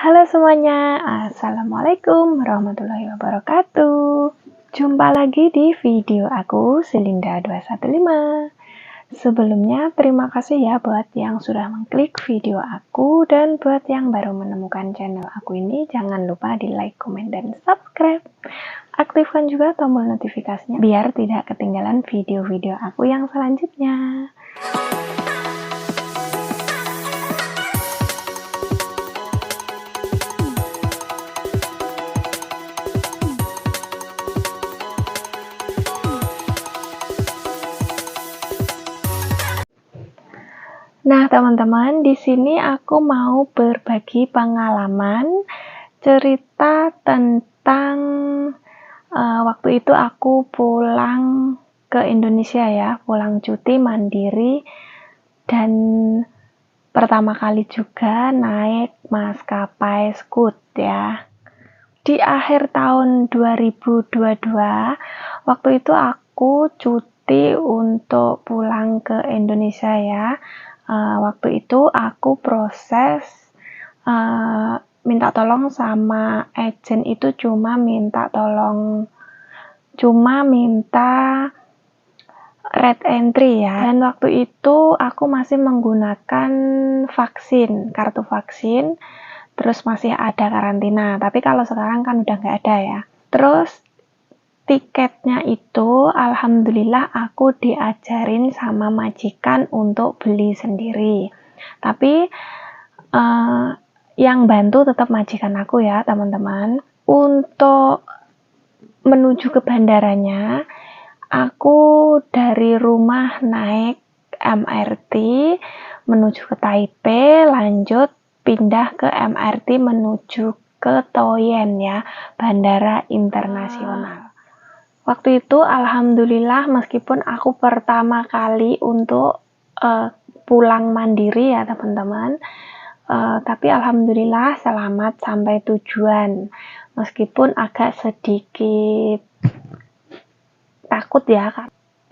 Halo semuanya, Assalamualaikum warahmatullahi wabarakatuh. Jumpa lagi di video aku, Selinda215. Sebelumnya, terima kasih ya buat yang sudah mengklik video aku, dan buat yang baru menemukan channel aku ini, jangan lupa di like, komen, dan subscribe. Aktifkan juga tombol notifikasinya, biar tidak ketinggalan video-video aku yang selanjutnya. Nah, teman-teman, di sini aku mau berbagi pengalaman cerita tentang waktu itu aku pulang ke Indonesia ya, pulang cuti mandiri, dan pertama kali juga naik maskapai Scoot ya. Di akhir tahun 2022, waktu itu aku cuti untuk pulang ke Indonesia ya. Waktu itu aku proses minta tolong sama agent itu cuma minta red entry ya. Dan waktu itu aku masih menggunakan kartu vaksin, terus masih ada karantina. Tapi kalau sekarang kan udah nggak ada ya. Terus tiketnya itu alhamdulillah aku diajarin sama majikan untuk beli sendiri. Tapi yang bantu tetap majikan aku ya teman-teman. Untuk menuju ke bandaranya, aku dari rumah naik MRT menuju ke Taipei, lanjut pindah ke MRT menuju ke Taoyuan ya, bandara internasional. Waktu itu alhamdulillah meskipun aku pertama kali untuk pulang mandiri ya teman-teman, tapi alhamdulillah selamat sampai tujuan. Meskipun agak sedikit takut ya,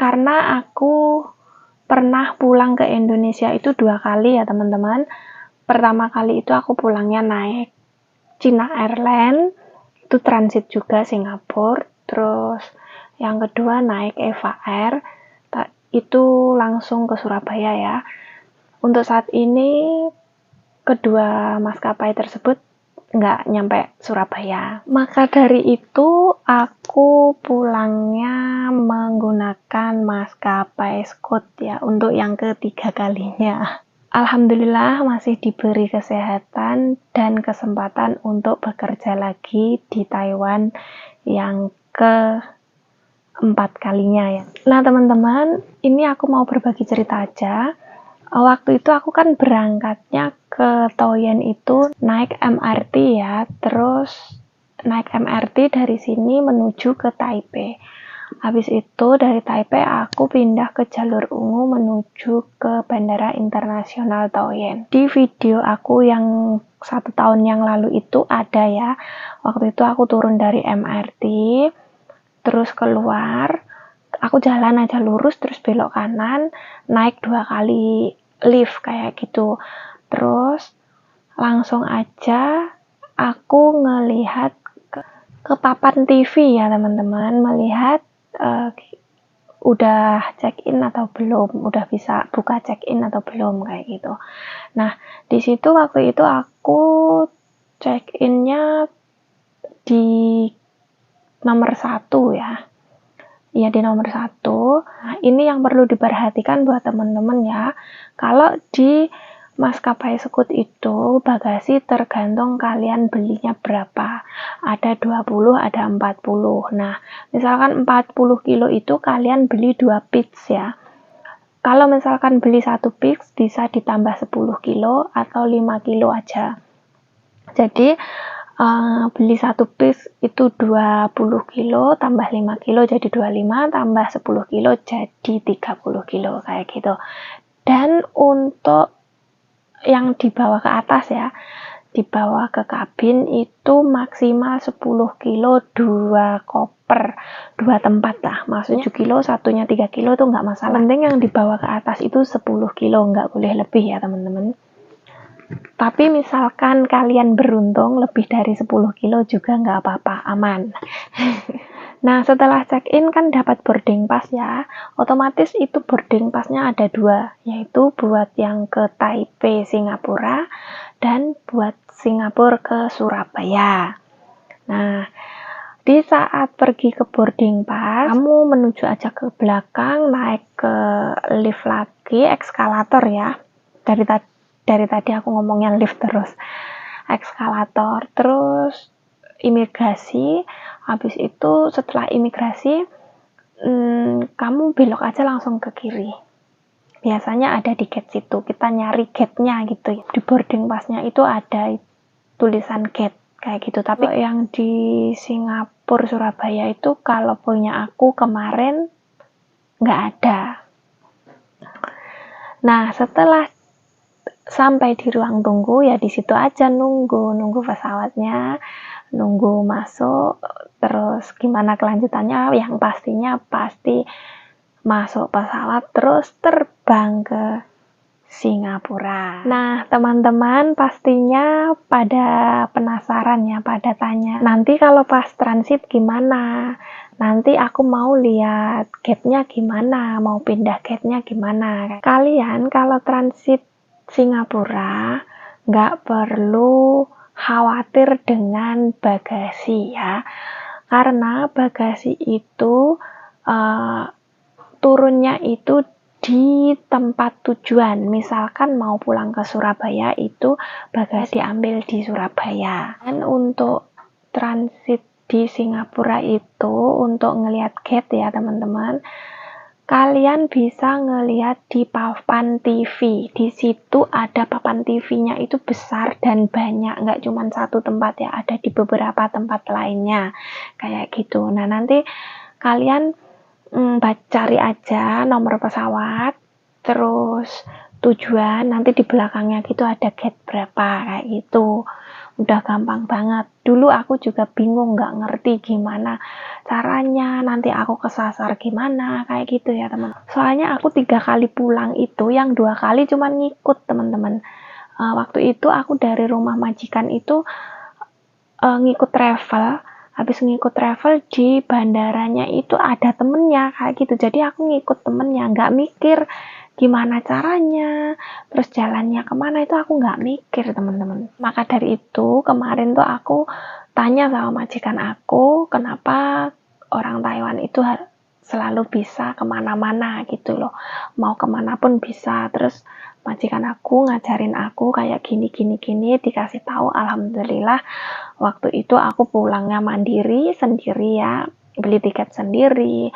karena aku pernah pulang ke Indonesia itu 2 kali ya teman-teman. Pertama kali itu aku pulangnya naik China Airlines, itu transit juga Singapura. Terus yang kedua naik Eva Air, itu langsung ke Surabaya ya. Untuk saat ini kedua maskapai tersebut nggak nyampe Surabaya. Maka dari itu aku pulangnya menggunakan maskapai Scoot ya, untuk yang ketiga kalinya. Alhamdulillah masih diberi kesehatan dan kesempatan untuk bekerja lagi di Taiwan yang keempat kalinya ya. Nah teman-teman, ini aku mau berbagi cerita aja. Waktu itu aku kan berangkatnya ke Taoyuan itu naik MRT ya, terus naik MRT dari sini menuju ke Taipei. Habis itu dari Taipei aku pindah ke jalur ungu menuju ke Bandara Internasional Taoyuan. Di video aku yang 1 tahun yang lalu itu ada ya. Waktu itu aku turun dari MRT, terus keluar, aku jalan aja lurus, terus belok kanan, naik 2 kali lift kayak gitu. Terus langsung aja aku ngelihat ke papan TV ya teman-teman, melihat udah check-in atau belum, udah bisa buka check-in atau belum kayak gitu. Nah, di situ waktu itu aku check-innya di nomor 1 ya. Ya, di nomor 1. Nah, ini yang perlu diperhatikan buat teman-teman ya. Kalau di maskapai Scoot itu bagasi tergantung kalian belinya berapa. Ada 20, ada 40. Nah, misalkan 40 kilo itu kalian beli 2 piece ya. Kalau misalkan beli 1 piece bisa ditambah 10 kilo atau 5 kilo aja. Jadi beli 1 piece itu 20 kilo, tambah 5 kilo jadi 25, tambah 10 kilo jadi 30 kilo kayak gitu. Dan untuk yang dibawa ke atas ya, dibawa ke kabin itu maksimal 10 kilo 2 koper, 2 tempat lah, maksudnya 7 kilo, satunya 3 kilo itu nggak masalah. Penting yang dibawa ke atas itu 10 kilo, nggak boleh lebih ya teman-teman. Tapi misalkan kalian beruntung lebih dari 10 kilo juga nggak apa-apa, aman. Nah, setelah check-in kan dapat boarding pass ya. Otomatis itu boarding pass-nya ada 2, yaitu buat yang ke Taipei, Singapura, dan buat Singapura ke Surabaya. Nah, di saat pergi ke boarding pass, kamu menuju aja ke belakang, naik ke lift lagi, eskalator ya. Dari tadi aku ngomongnya lift terus. Eskalator, terus imigrasi. Habis itu setelah imigrasi, kamu belok aja langsung ke kiri. Biasanya ada di gate situ. Kita nyari gate-nya gitu. Di boarding pass-nya itu ada tulisan gate kayak gitu. Tapi yang di Singapura Surabaya itu kalau punya aku kemarin nggak ada. Nah, setelah sampai di ruang tunggu ya di situ aja nunggu pesawatnya, nunggu masuk, terus gimana kelanjutannya, yang pastinya pasti masuk pesawat terus terbang ke Singapura. Nah, teman-teman pastinya pada penasaran ya, pada tanya, nanti kalau pas transit gimana? Nanti aku mau lihat gate-nya gimana, mau pindah gate-nya gimana. Kalian kalau transit Singapura nggak perlu khawatir dengan bagasi ya, karena bagasi itu turunnya itu di tempat tujuan. Misalkan mau pulang ke Surabaya itu bagasi diambil di Surabaya. Dan untuk transit di Singapura itu untuk ngelihat gate ya teman-teman, kalian bisa ngelihat di papan TV. Di situ ada papan TV-nya itu besar dan banyak, nggak cuma satu tempat ya, ada di beberapa tempat lainnya kayak gitu. Nah, nanti kalian cari aja nomor pesawat, terus tujuan, nanti di belakangnya gitu ada gate berapa kayak gitu. Udah gampang banget. Dulu aku juga bingung, nggak ngerti gimana caranya, nanti aku kesasar gimana kayak gitu ya teman. Soalnya aku 3 kali pulang itu, yang 2 kali cuman ngikut teman-teman. Waktu itu aku dari rumah majikan itu ngikut travel. Habis ngikut travel di bandaranya itu ada temennya kayak gitu, jadi aku ngikut temennya, nggak mikir gimana caranya, terus jalannya kemana, itu aku nggak mikir teman-teman. Maka dari itu kemarin tuh aku tanya sama majikan aku, kenapa orang Taiwan itu selalu bisa kemana-mana gitu loh, mau kemana pun bisa. Terus majikan aku ngajarin aku kayak gini, dikasih tahu. Alhamdulillah waktu itu aku pulangnya mandiri sendiri ya, beli tiket sendiri,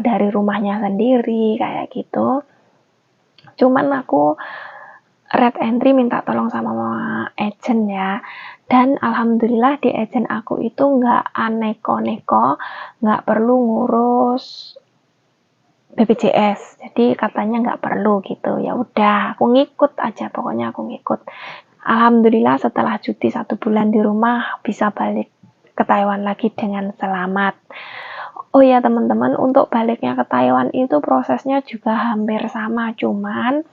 dari rumahnya sendiri kayak gitu. Cuman aku red entry minta tolong sama agent ya, dan alhamdulillah di agent aku itu nggak aneko-neko, nggak perlu ngurus BPJS, jadi katanya nggak perlu gitu. Ya udah aku ngikut aja, pokoknya aku ngikut. Alhamdulillah setelah cuti 1 bulan di rumah bisa balik ke Taiwan lagi dengan selamat. Oh ya teman-teman, untuk baliknya ke Taiwan itu prosesnya juga hampir sama, cuman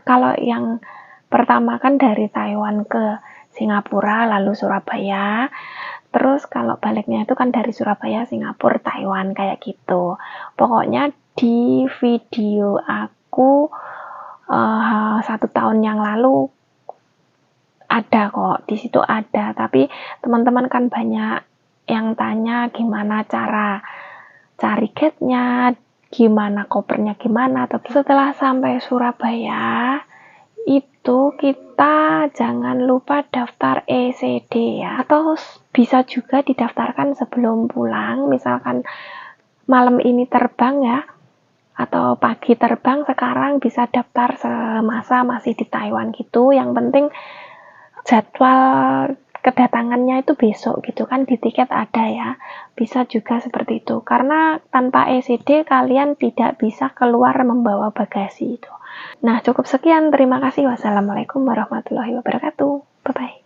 kalau yang pertama kan dari Taiwan ke Singapura lalu Surabaya, terus kalau baliknya itu kan dari Surabaya, Singapura, Taiwan kayak gitu. Pokoknya di video aku 1 tahun yang lalu ada kok, di situ ada. Tapi teman-teman kan banyak yang tanya gimana cara cari gate-nya, gimana kopernya gimana. Tapi setelah sampai Surabaya itu kita jangan lupa daftar ECD ya, atau bisa juga didaftarkan sebelum pulang. Misalkan malam ini terbang ya, atau pagi terbang, sekarang bisa daftar semasa masih di Taiwan gitu. Yang penting jadwal kedatangannya itu besok gitu kan, di tiket ada ya, bisa juga seperti itu. Karena tanpa ECD kalian tidak bisa keluar membawa bagasi itu. Nah, cukup sekian, terima kasih. Wassalamualaikum warahmatullahi wabarakatuh. Bye bye.